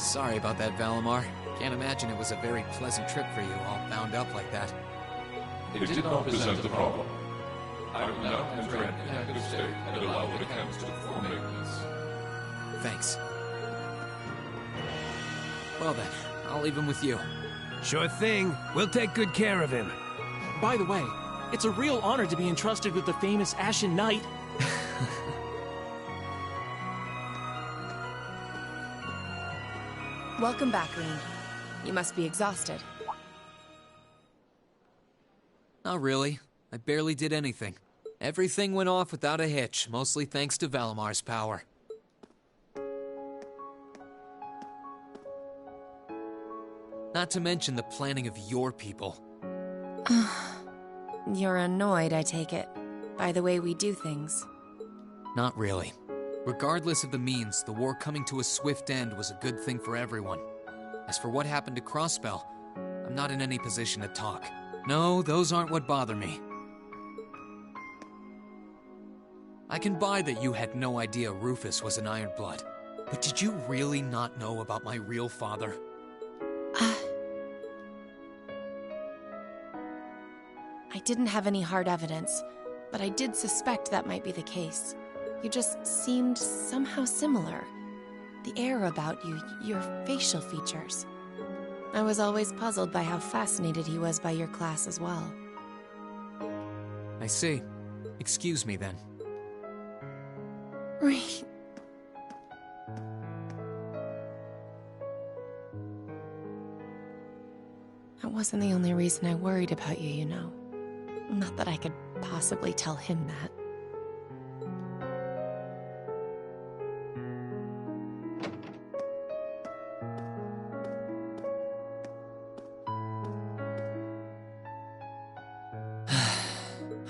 Sorry about that, Valimar. Can't imagine it was a very pleasant trip for you, all bound up like that. It did not present a problem. I will now enter an inactive state and allow the mechanics to perform maintenance. Thanks. Well then, I'll leave him with you. Sure thing. We'll take good care of him. By the way, it's a real honor to be entrusted with the famous Ashen Knight. Welcome back, Rean. You must be exhausted. Not really. I barely did anything. Everything went off without a hitch, mostly thanks to Valimar's power. Not to mention the planning of your people. You're annoyed, I take it, by the way we do things. Not really. Regardless of the means, the war coming to a swift end was a good thing for everyone. As for what happened to Crossbell, I'm not in any position to talk. No, those aren't what bother me. I can buy that you had no idea Rufus was an Ironblood, but did you really not know about my real father? I didn't have any hard evidence, but I did suspect that might be the case. You just seemed somehow similar. The air about you, your facial features. I was always puzzled by how fascinated he was by your class as well. I see. Excuse me then. Right. That wasn't the only reason I worried about you, you know. Not that I could possibly tell him that.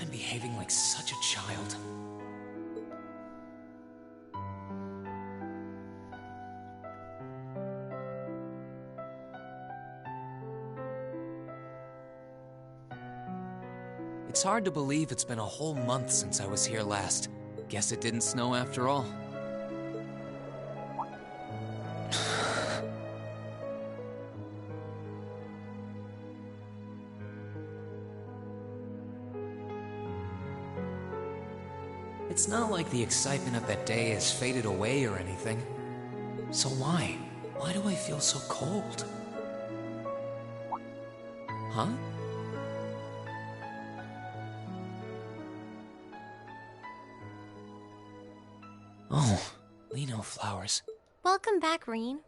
I'm behaving like such a child. It's hard to believe it's been a whole month since I was here last. Guess it didn't snow after all. It's not like the excitement of that day has faded away or anything. So why? Why do I feel so cold? Huh? Oh, Lino flowers. Welcome back, Rean.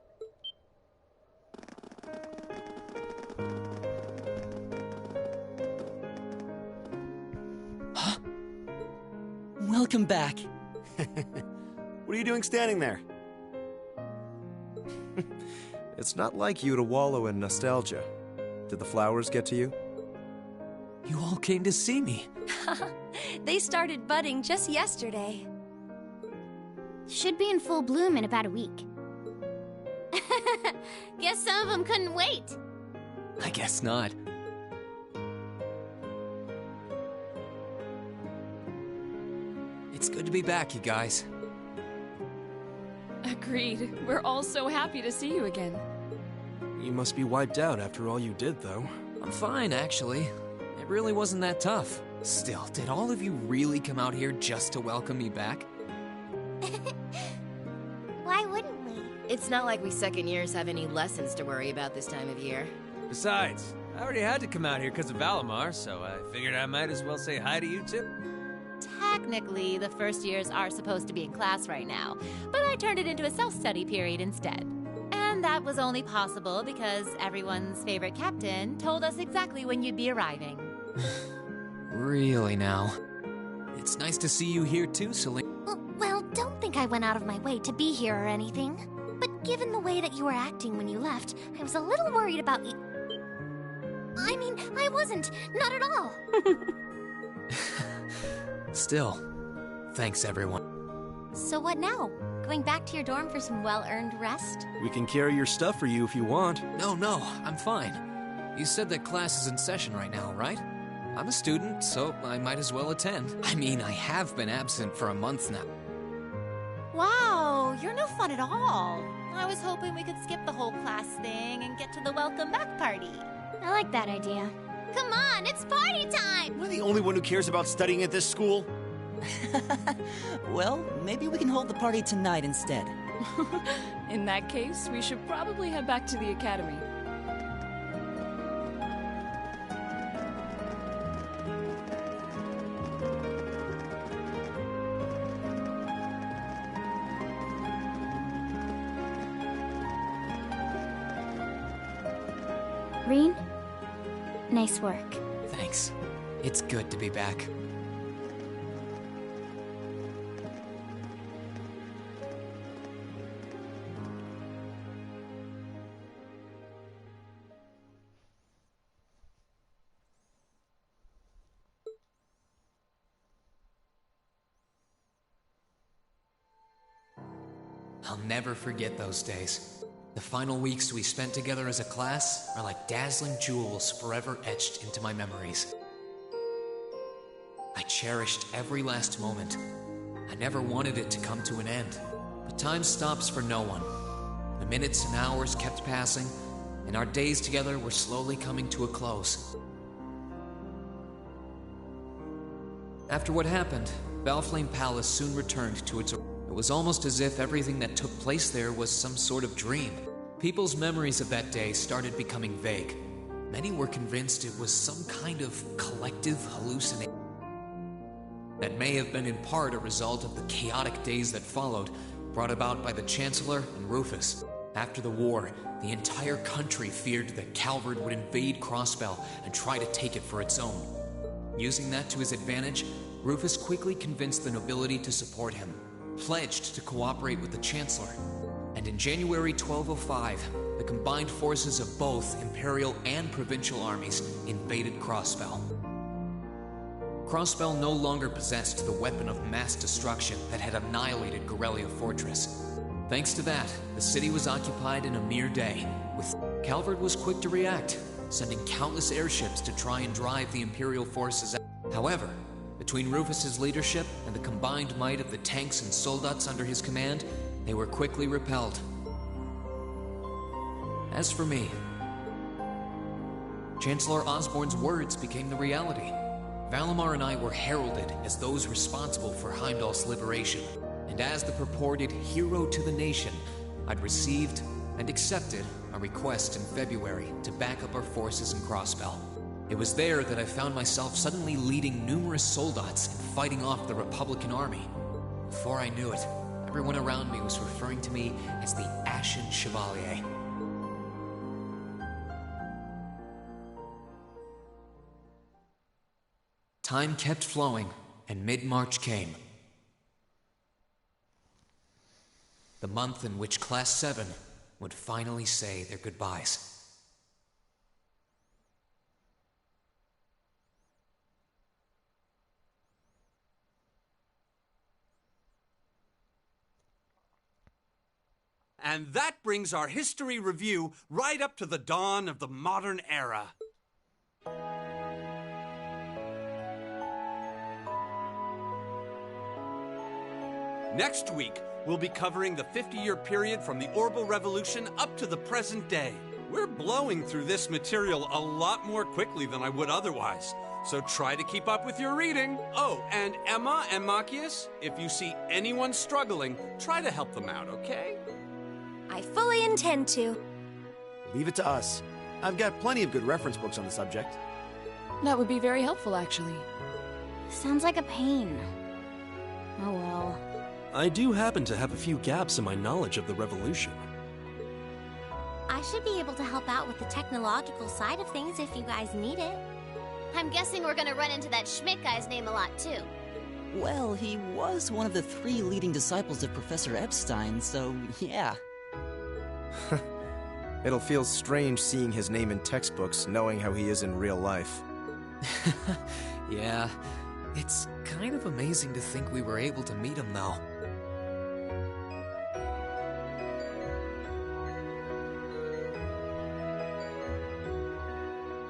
Huh? Welcome back. What are you doing standing there? It's not like you to wallow in nostalgia. Did the flowers get to you? You all came to see me. They started budding just yesterday. Should be in full bloom in about a week. Guess some of them couldn't wait. I guess not. It's good to be back, you guys. Agreed. We're all so happy to see you again. You must be wiped out after all you did, though. I'm fine, actually. It really wasn't that tough. Still, did all of you really come out here just to welcome me back? Why wouldn't we? It's not like we second years have any lessons to worry about this time of year. Besides, I already had to come out here because of Valimar, so I figured I might as well say hi to you too. Technically, the first years are supposed to be in class right now, but I turned it into a self-study period instead. And that was only possible because everyone's favorite captain told us exactly when you'd be arriving. Really now? It's nice to see you here too, Celine. Well, don't think I went out of my way to be here or anything. But given the way that you were acting when you left, I was a little worried about you. I mean, I wasn't. Not at all. Still, thanks everyone. So what now? Going back to your dorm for some well-earned rest? We can carry your stuff for you if you want. No, I'm fine. You said that class is in session right now, right? I'm a student, so I might as well attend. I mean, I have been absent for a month now. Wow, you're no fun at all. I was hoping we could skip the whole class thing and get to the welcome back party. I like that idea. Come on, it's party time! Am I the only one who cares about studying at this school? Well, maybe we can hold the party tonight instead. In that case, we should probably head back to the academy. Rean, nice work. Thanks. It's good to be back. I'll never forget those days. The final weeks we spent together as a class are like dazzling jewels forever etched into my memories. I cherished every last moment. I never wanted it to come to an end. But time stops for no one. The minutes and hours kept passing, and our days together were slowly coming to a close. After what happened, Valflame Palace soon returned to its... It was almost as if everything that took place there was some sort of dream. People's memories of that day started becoming vague. Many were convinced it was some kind of collective hallucination that may have been in part a result of the chaotic days that followed, brought about by the Chancellor and Rufus. After the war, the entire country feared that Calvard would invade Crossbell and try to take it for its own. Using that to his advantage, Rufus quickly convinced the nobility to support him, pledged to cooperate with the Chancellor, and in January 1205, the combined forces of both Imperial and Provincial armies invaded Crossbell. Crossbell no longer possessed the weapon of mass destruction that had annihilated Gorelia Fortress. Thanks to that, the city was occupied in a mere day. Calvard was quick to react, sending countless airships to try and drive the Imperial forces out. However, between Rufus's leadership and the combined might of the tanks and soldats under his command, they were quickly repelled. As for me, Chancellor Osborne's words became the reality. Valimar and I were heralded as those responsible for Heimdall's liberation, and as the purported hero to the nation, I'd received and accepted a request in February to back up our forces in Crossbell. It was there that I found myself suddenly leading numerous soldats and fighting off the Republican army. Before I knew it, everyone around me was referring to me as the Ashen Chevalier. Time kept flowing, and mid-March came. The month in which Class 7 would finally say their goodbyes. And that brings our history review right up to the dawn of the modern era. Next week, we'll be covering the 50-year period from the Orbital Revolution up to the present day. We're blowing through this material a lot more quickly than I would otherwise, so try to keep up with your reading. Oh, and Emma and Machias, if you see anyone struggling, try to help them out, okay? I fully intend to. Leave it to us. I've got plenty of good reference books on the subject. That would be very helpful, actually. Sounds like a pain. Oh well. I do happen to have a few gaps in my knowledge of the Revolution. I should be able to help out with the technological side of things if you guys need it. I'm guessing we're gonna run into that Schmidt guy's name a lot, too. Well, he was one of the 3 leading disciples of Professor Epstein, so yeah. It'll feel strange seeing his name in textbooks, knowing how he is in real life. Yeah, it's kind of amazing to think we were able to meet him, though.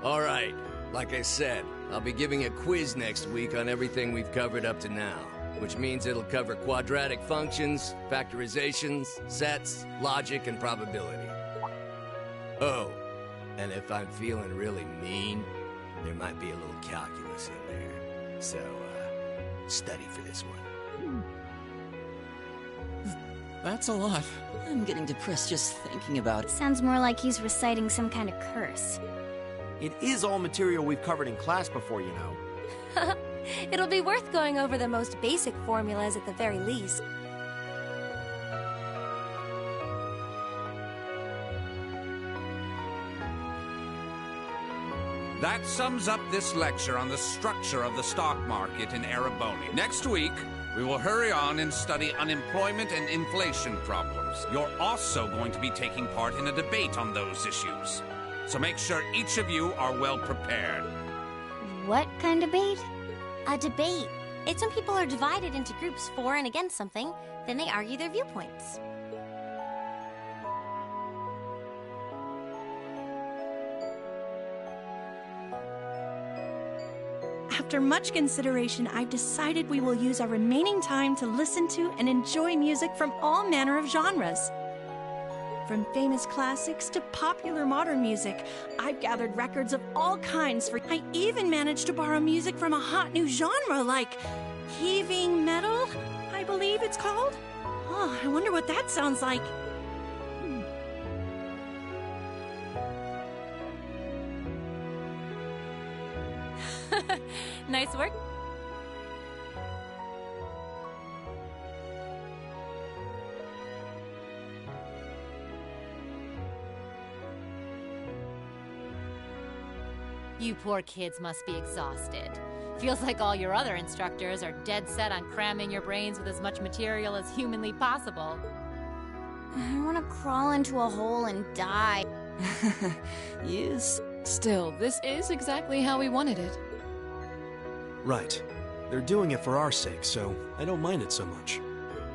Alright, like I said, I'll be giving a quiz next week on everything we've covered up to now. which means it'll cover quadratic functions, factorizations, sets, logic, and probability. Oh, and if I'm feeling really mean, there might be a little calculus in there. So, study for this one. That's a lot. I'm getting depressed just thinking about it. Sounds more like he's reciting some kind of curse. It is all material we've covered in class before, you know. It'll be worth going over the most basic formulas at the very least. That sums up this lecture on the structure of the stock market in Ereboni. Next week, we will hurry on and study unemployment and inflation problems. You're also going to be taking part in a debate on those issues. So make sure each of you are well prepared. What kind of debate? A debate. It's when people are divided into groups for and against something, then they argue their viewpoints. After much consideration, I've decided we will use our remaining time to listen to and enjoy music from all manner of genres. From famous classics to popular modern music, I've gathered records of all kinds for... I even managed to borrow music from a hot new genre like heaving metal, I believe it's called. Oh, I wonder what that sounds like. Nice work. You poor kids must be exhausted. Feels like all your other instructors are dead set on cramming your brains with as much material as humanly possible. I want to crawl into a hole and die. Yes. Still, this is exactly how we wanted it. Right. They're doing it for our sake, so I don't mind it so much.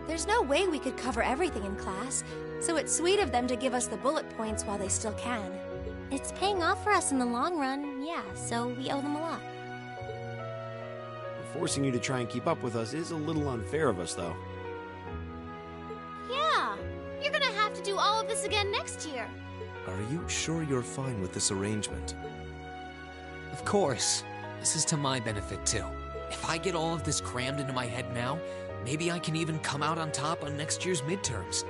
There's no way we could cover everything in class, so it's sweet of them to give us the bullet points while they still can. It's paying off for us in the long run, yeah, so we owe them a lot. Forcing you to try and keep up with us is a little unfair of us, though. Yeah, you're gonna have to do all of this again next year. Are you sure you're fine with this arrangement? Of course. This is to my benefit, too. If I get all of this crammed into my head now, maybe I can even come out on top on next year's midterms.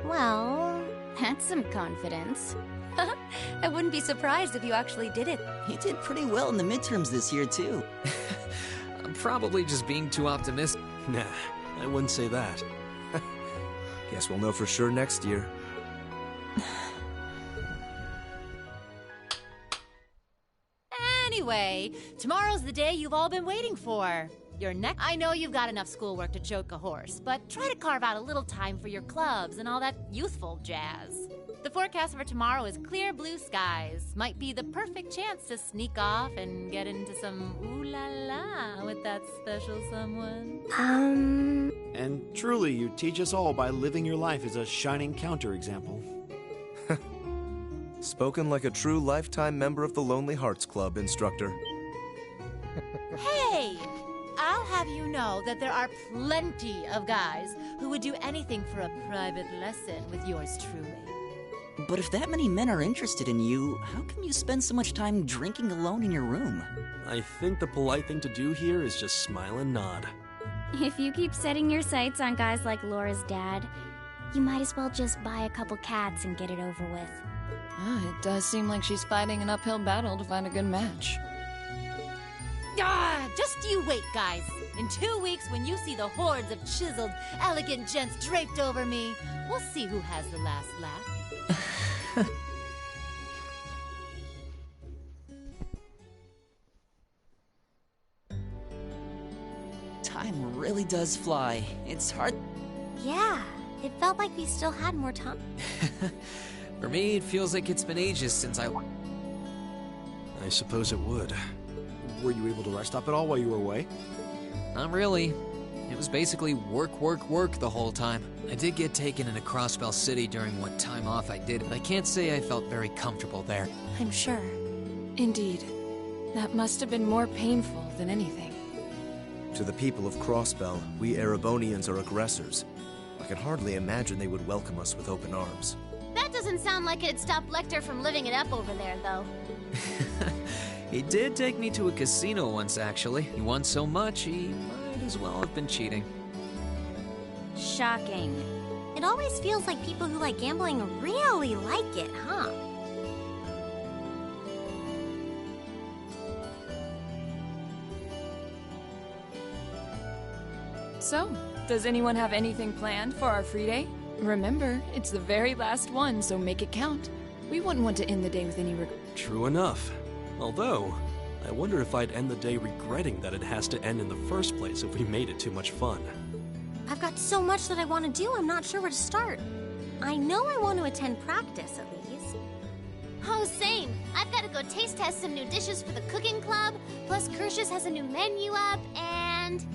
Well, that's some confidence. I wouldn't be surprised if you actually did it. He did pretty well in the midterms this year, too. I'm probably just being too optimistic. Nah, I wouldn't say that. Guess we'll know for sure next year. Anyway, tomorrow's the day you've all been waiting for. Your next... I know you've got enough schoolwork to choke a horse, but try to carve out a little time for your clubs and all that youthful jazz. The forecast for tomorrow is clear blue skies. Might be the perfect chance to sneak off and get into some ooh-la-la with that special someone. And truly, you teach us all by living your life as a shining counterexample. Spoken like a true lifetime member of the Lonely Hearts Club, instructor. Hey! I'll have you know that there are plenty of guys who would do anything for a private lesson with yours truly. But if that many men are interested in you, how come you spend so much time drinking alone in your room? I think the polite thing to do here is just smile and nod. If you keep setting your sights on guys like Laura's dad, you might as well just buy a couple cats and get it over with. It does seem like she's fighting an uphill battle to find a good match. Just you wait, guys. In 2 weeks, when you see the hordes of chiseled, elegant gents draped over me, we'll see who has the last laugh. Time really does fly. It's hard... Yeah, it felt like we still had more time. For me, it feels like it's been ages since I suppose it would. Were you able to rest up at all while you were away? Not really. It was basically work, work, work the whole time. I did get taken into Crossbell City during what time off I did, but I can't say I felt very comfortable there. I'm sure. Indeed. That must have been more painful than anything. To the people of Crossbell, we Erebonians are aggressors. I can hardly imagine they would welcome us with open arms. That doesn't sound like it'd stop Lecter from living it up over there, though. He did take me to a casino once, actually. He won so much, he might as well have been cheating. Shocking. It always feels like people who like gambling really like it, huh? So, does anyone have anything planned for our free day? Remember, it's the very last one, so make it count. We wouldn't want to end the day with any True enough. Although, I wonder if I'd end the day regretting that it has to end in the first place if we made it too much fun. I've got so much that I want to do, I'm not sure where to start. I know I want to attend practice, at least. Oh, same. I've got to go taste test some new dishes for the cooking club, plus Kershus has a new menu up, and...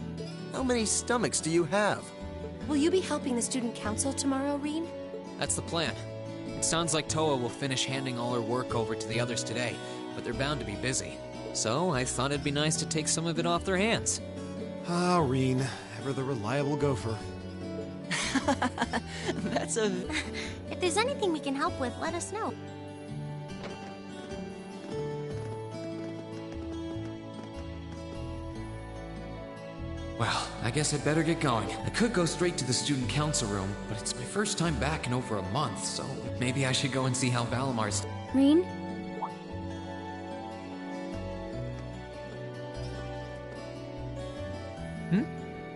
How many stomachs do you have? Will you be helping the student council tomorrow, Reen? That's the plan. It sounds like Toa will finish handing all her work over to the others today, but they're bound to be busy. So I thought it'd be nice to take some of it off their hands. Ah, Reen, ever the reliable gopher. That's a... If there's anything we can help with, let us know. Well, I guess I'd better get going. I could go straight to the student council room, but it's my first time back in over a month, so maybe I should go and see how Valamar's... Reen?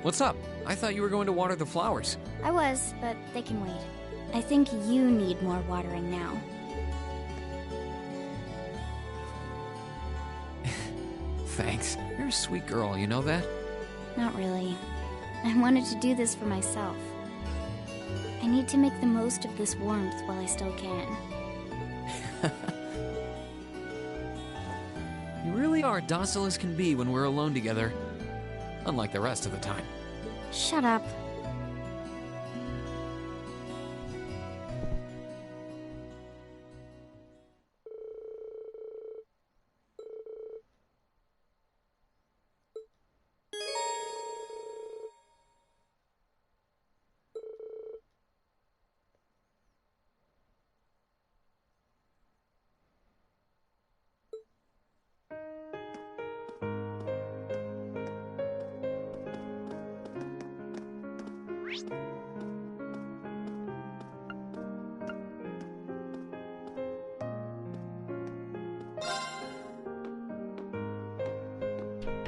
What's up? I thought you were going to water the flowers. I was, but they can wait. I think you need more watering now. Thanks. You're a sweet girl, you know that? Not really. I wanted to do this for myself. I need to make the most of this warmth while I still can. You really are docile as can be when we're alone together. Unlike the rest of the time. Shut up.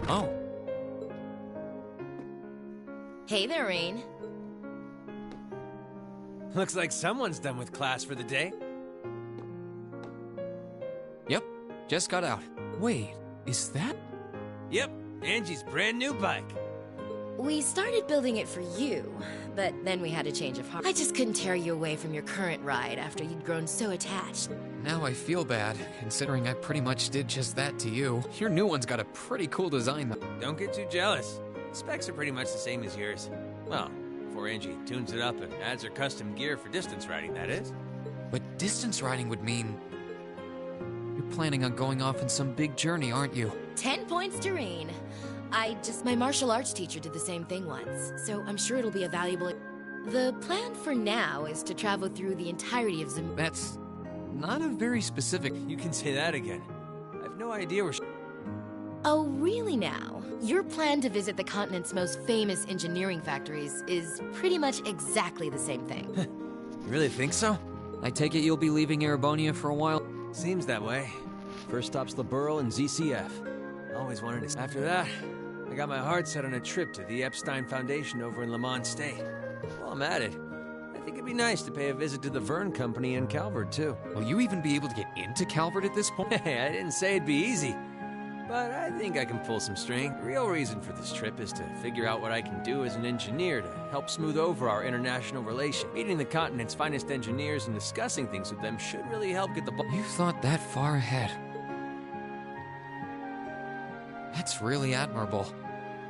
Oh. Hey there, Rain. Looks like someone's done with class for the day. Yep, just got out. Wait, is that? Yep, Angie's brand new bike. We started building it for you, but then we had a change of heart. I just couldn't tear you away from your current ride after you'd grown so attached. Now I feel bad, considering I pretty much did just that to you. Your new one's got a pretty cool design, though. Don't get too jealous. Specs are pretty much the same as yours. Well, before Angie tunes it up and adds her custom gear for distance riding, that is. But distance riding would mean... You're planning on going off on some big journey, aren't you? 10 points to Rain. My martial arts teacher did the same thing once, so I'm sure it'll be a valuable... The plan for now is to travel through the entirety of Zim... That's not a very specific... You can say that again. I have no idea where... Oh, really now? Your plan to visit the continent's most famous engineering factories is pretty much exactly the same thing. You really think so? I take it you'll be leaving Erebonia for a while? Seems that way. First stop's the Burl and ZCF. Always wanted to... After that, I got my heart set on a trip to the Epstein Foundation over in Lamont State. While I'm at it, I think it'd be nice to pay a visit to the Vern Company in Calvert, too. Will you even be able to get into Calvert at this point? Hey, I didn't say it'd be easy. But I think I can pull some string. The real reason for this trip is to figure out what I can do as an engineer to help smooth over our international relation. Meeting the continent's finest engineers and discussing things with them should really help get the ball. You've thought that far ahead. That's really admirable.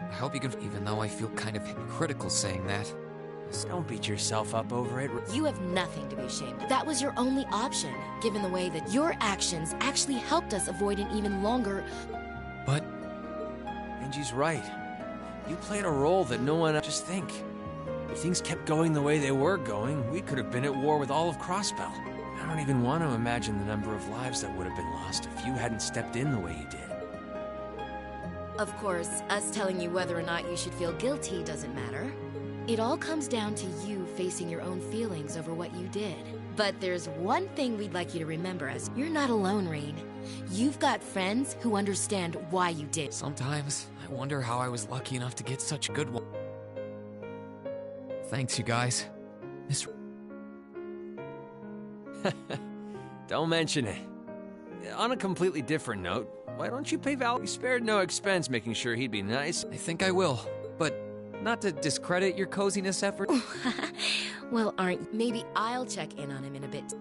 I hope you can, even though I feel kind of hypocritical saying that. Don't beat yourself up over it. You have nothing to be ashamed of. That was your only option, given the way that your actions actually helped us avoid an even longer... But... Angie's right. You played a role that no one... Just think. If things kept going the way they were going, we could have been at war with all of Crossbell. I don't even want to imagine the number of lives that would have been lost if you hadn't stepped in the way you did. Of course, us telling you whether or not you should feel guilty doesn't matter. It all comes down to you facing your own feelings over what you did. But there's one thing we'd like you to remember as you're not alone, Rain. You've got friends who understand why you did. Sometimes I wonder how I was lucky enough to get such good ones. Thanks, you guys. Miss... Don't mention it. On a completely different note, why don't you pay Val? You spared no expense making sure he'd be nice. I think I will, but not to discredit your coziness effort. Well, aren't... Maybe I'll check in on him in a bit.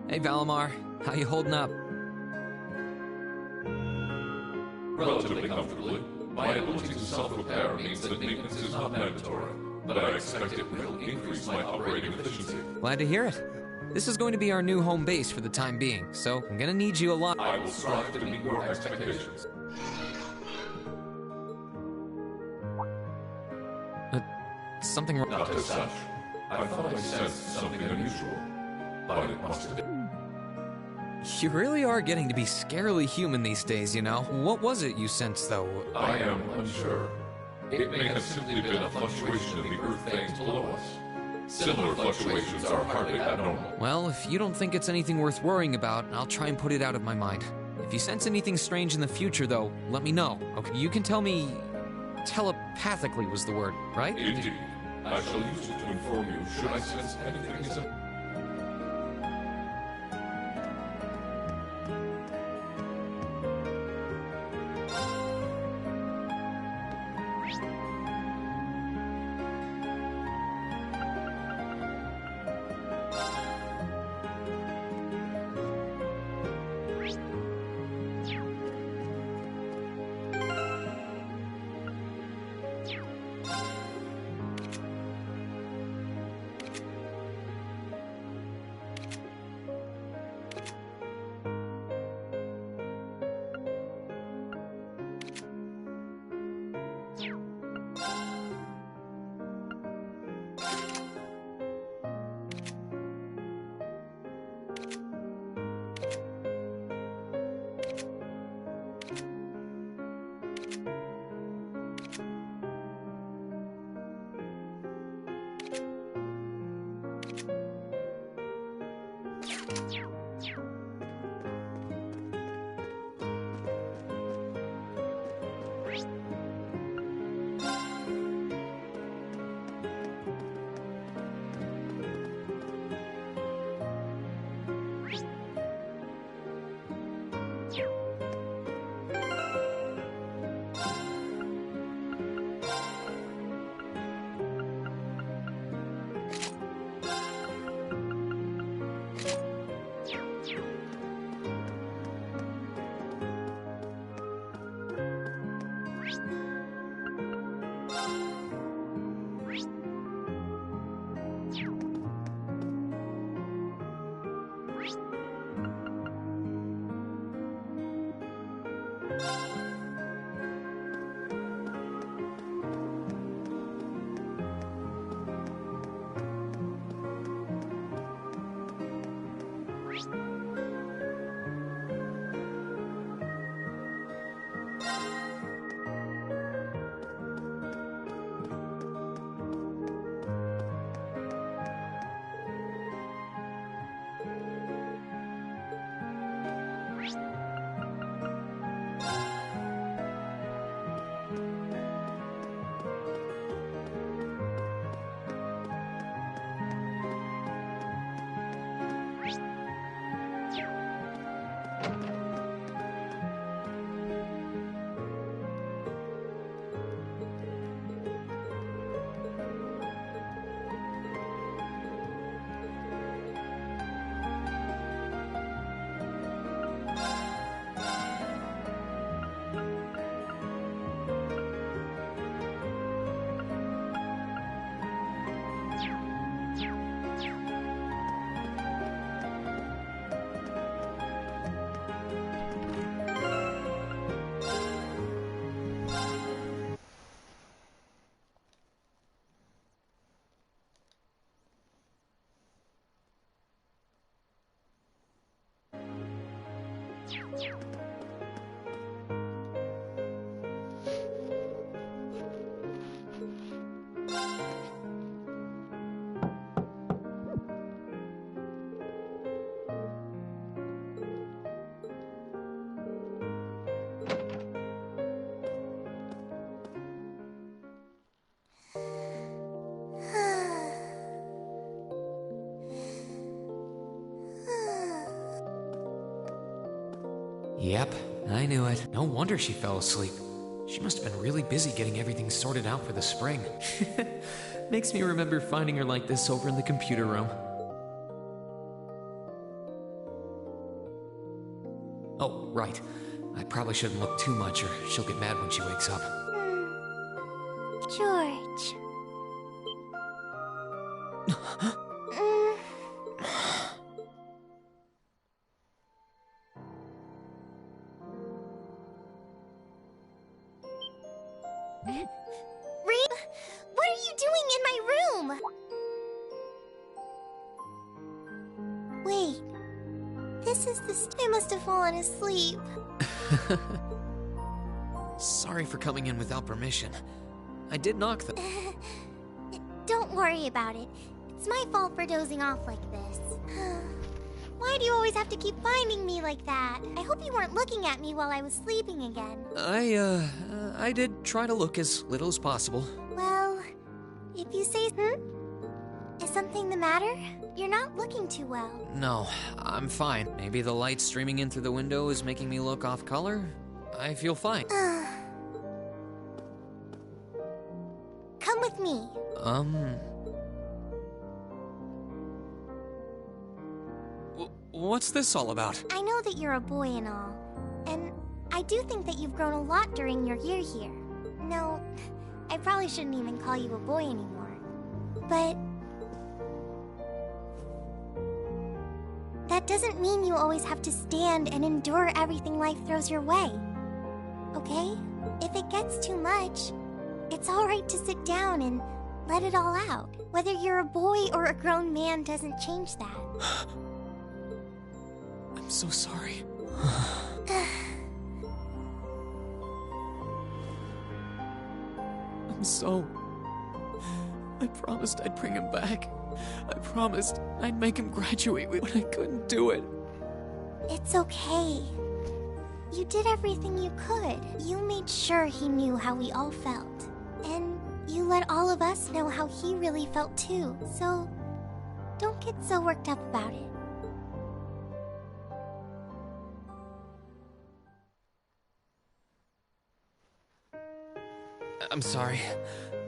Hey, Valimar. How you holding up? Relatively comfortably. My ability to self-repair means that maintenance is not mandatory, but I expect it will increase my operating efficiency. Glad to hear it. This is going to be our new home base for the time being, so I'm gonna need you a lot. I will strive to meet your expectations. something wrong? Not as such. I thought I sensed something unusual, but it must have been. You really are getting to be scarily human these days, you know? What was it you sensed, though? I am unsure. It may have simply been a fluctuation in the earth things below us. Similar fluctuations are hardly abnormal. Well, if you don't think it's anything worth worrying about, I'll try and put it out of my mind. If you sense anything strange in the future, though, let me know. Okay, you can tell me... telepathically was the word, right? Indeed. I shall use it to inform you should I sense anything is a... Yep, I knew it. No wonder she fell asleep. She must have been really busy getting everything sorted out for the spring. Makes me remember finding her like this over in the computer room. Oh, right. I probably shouldn't look too much or she'll get mad when she wakes up. George. Reed, what are you doing in my This is I must have fallen asleep. Sorry for coming in without permission. I did knock the... Don't worry about it. It's my fault for dozing off like this. Why do you always have to keep finding me like that? I hope you weren't looking at me while I was sleeping again. I did try to look as little as possible. Well, if you say, Is something the matter? You're not looking too well. No, I'm fine. Maybe the light streaming in through the window is making me look off color? I feel fine. Come with me. What's this all about? I know that you're a boy and all, and I do think that you've grown a lot during your year here. No, I probably shouldn't even call you a boy anymore. But that doesn't mean you always have to stand and endure everything life throws your way. Okay? If it gets too much, it's alright to sit down and let it all out. Whether you're a boy or a grown man doesn't change that. I'm so sorry. I promised I'd bring him back. I promised I'd make him graduate, but I couldn't do it. It's okay. You did everything you could. You made sure he knew how we all felt. And you let all of us know how he really felt too. So, don't get so worked up about it. I'm sorry.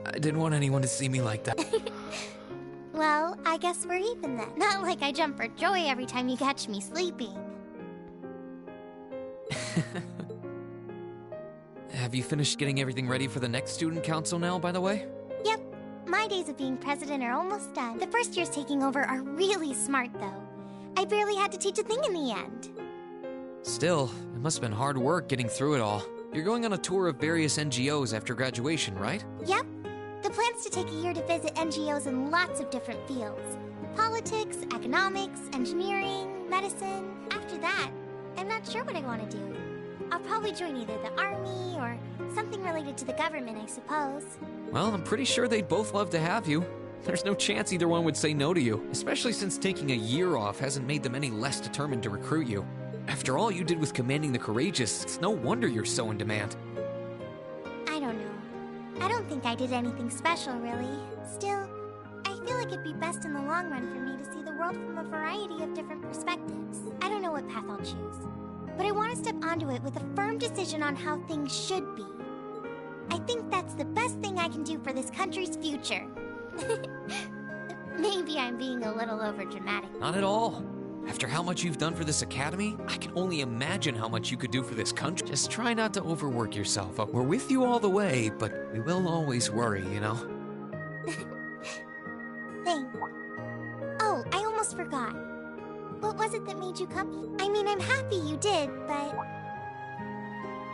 I didn't want anyone to see me like that. Well, I guess we're even then. Not like I jump for joy every time you catch me sleeping. Have you finished getting everything ready for the next student council now, by the way? Yep. My days of being president are almost done. The first years taking over are really smart, though. I barely had to teach a thing in the end. Still, it must have been hard work getting through it all. You're going on a tour of various NGOs after graduation, right? Yep. The plan's to take a year to visit NGOs in lots of different fields. Politics, economics, engineering, medicine. After that, I'm not sure what I want to do. I'll probably join either the army or something related to the government, I suppose. Well, I'm pretty sure they'd both love to have you. There's no chance either one would say no to you, especially since taking a year off hasn't made them any less determined to recruit you. After all you did with commanding the courageous, it's no wonder you're so in demand. I don't know. I don't think I did anything special, really. Still, I feel like it'd be best in the long run for me to see the world from a variety of different perspectives. I don't know what path I'll choose, but I want to step onto it with a firm decision on how things should be. I think that's the best thing I can do for this country's future. Maybe I'm being a little overdramatic. Not at all. After how much you've done for this academy, I can only imagine how much you could do for this country. Just try not to overwork yourself. We're with you all the way, but we will always worry, you know? Thanks. Oh, I almost forgot. What was it that made you come? I mean, I'm happy you did, but...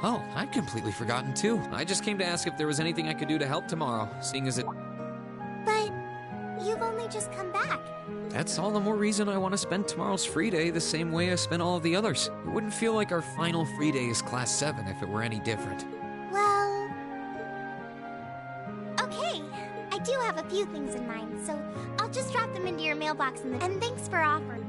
Oh, I'd completely forgotten too. I just came to ask if there was anything I could do to help tomorrow, seeing as it... But... you've only just come back. That's all the more reason I want to spend tomorrow's free day the same way I spent all of the others. It wouldn't feel like our final free day is Class 7 if it were any different. Well... okay. I do have a few things in mind, so I'll just drop them into your mailbox and thanks for offering.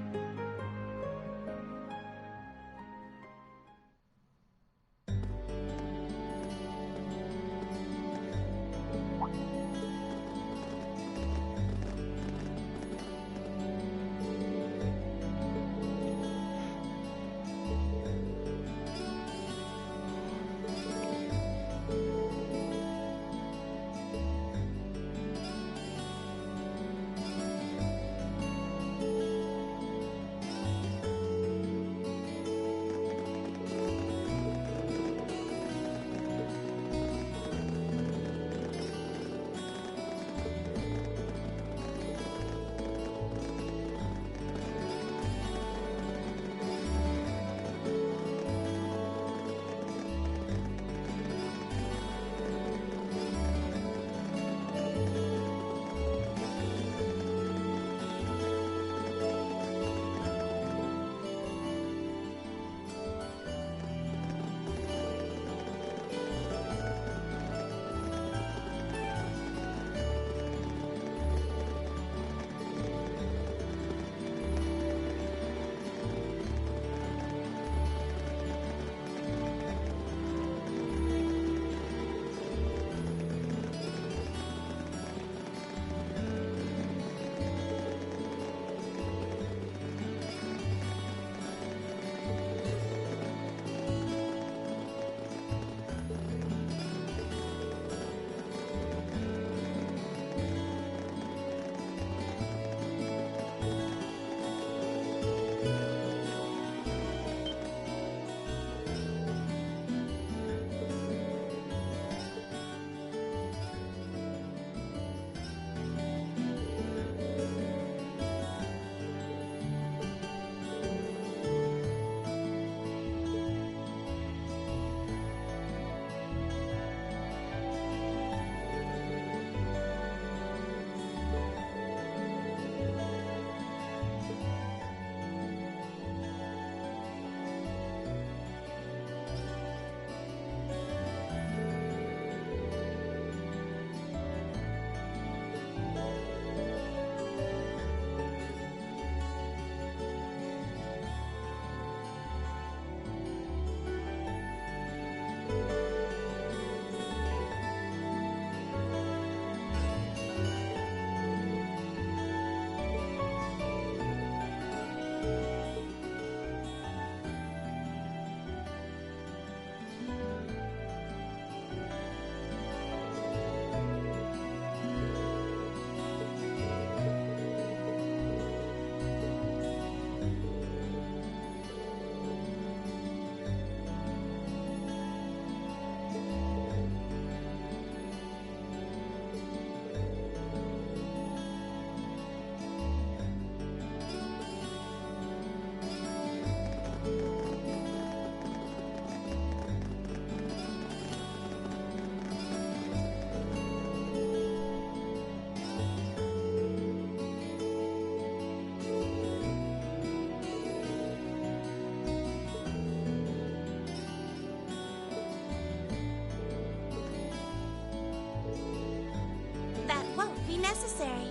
necessary.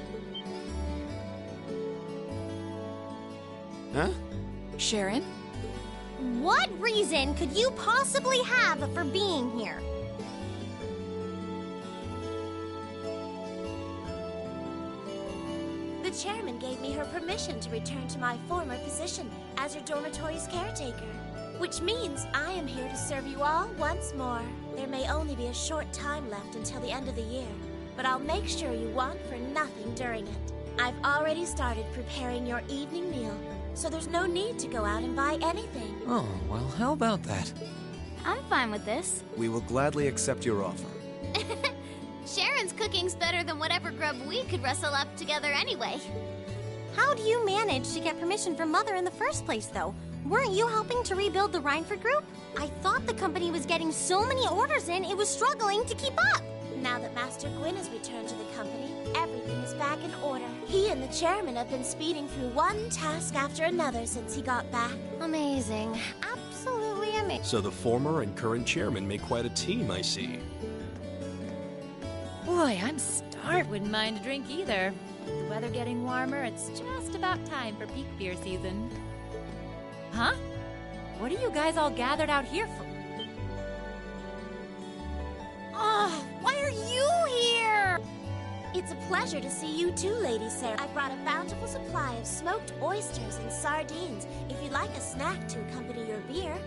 Huh? Sharon? What reason could you possibly have for being here? The chairman gave me her permission to return to my former position as your dormitory's caretaker. Which means I am here to serve you all once more. There may only be a short time left until the end of the year, but I'll make sure you want for nothing during it. I've already started preparing your evening meal, so there's no need to go out and buy anything. Oh, well, how about that? I'm fine with this. We will gladly accept your offer. Sharon's cooking's better than whatever grub we could rustle up together anyway. How do you manage to get permission from Mother in the first place, though? Weren't you helping to rebuild the Rhineford group? I thought the company was getting so many orders in, it was struggling to keep up. Now that Master Gwyn has returned to the company, everything is back in order. He and the chairman have been speeding through one task after another since he got back. Amazing. Absolutely amazing. So the former and current chairman make quite a team, I see. Boy, I'm starved. Wouldn't mind a drink either. With the weather getting warmer, it's just about time for peak beer season. Huh? What are you guys all gathered out here for? Oh, why are you here? It's a pleasure to see you too, Lady Sarah. I brought a bountiful supply of smoked oysters and sardines if you'd like a snack to accompany your beer.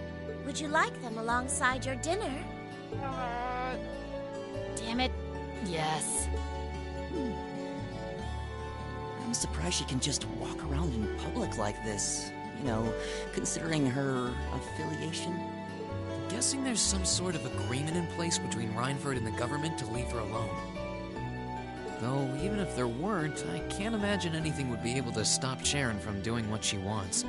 Would you like them alongside your dinner? Damn it. Yes. I'm surprised she can just walk around in public like this. You know, considering her affiliation. I'm guessing there's some sort of agreement in place between Rhineford and the government to leave her alone. Though, even if there weren't, I can't imagine anything would be able to stop Sharon from doing what she wants.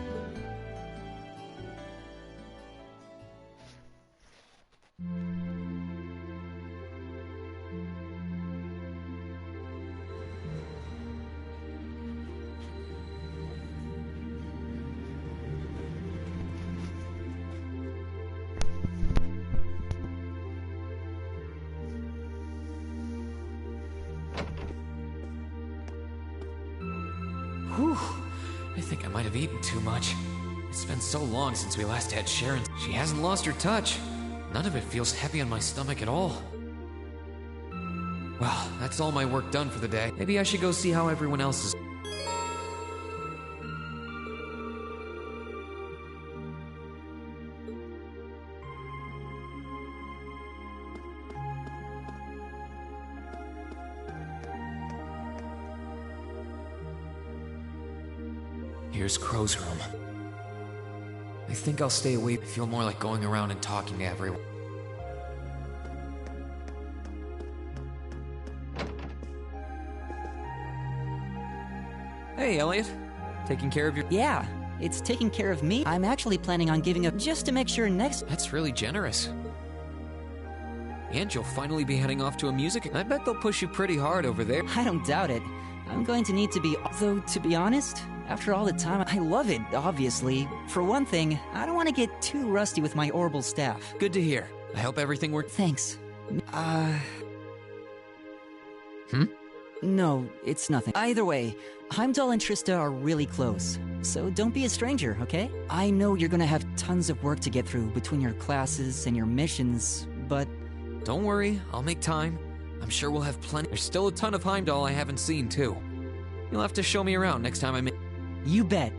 Whew. I think I might have eaten too much. It's been so long since we last had Sharon. She hasn't lost her touch. None of it feels heavy on my stomach at all. Well, that's all my work done for the day. Maybe I should go see how everyone else is. Here's Crow's room. I think I'll stay away. I feel more like going around and talking to everyone. Hey, Elliot. Taking care of your... Yeah, it's taking care of me. I'm actually planning on giving up just to make sure next... That's really generous. And you'll finally be heading off to a music... I bet they'll push you pretty hard over there. I don't doubt it. I'm going to need to be... Though, to be honest, after all the time, I love it, obviously. For one thing, I don't want to get too rusty with my orbital staff. Good to hear. I hope everything works. Thanks. No, it's nothing. Either way, Heimdall and Trista are really close, so don't be a stranger, okay? I know you're gonna have tons of work to get through between your classes and your missions, but... Don't worry, I'll make time. I'm sure we'll have plenty. There's still a ton of Heimdall I haven't seen, too. You'll have to show me around next time I'm in. You bet.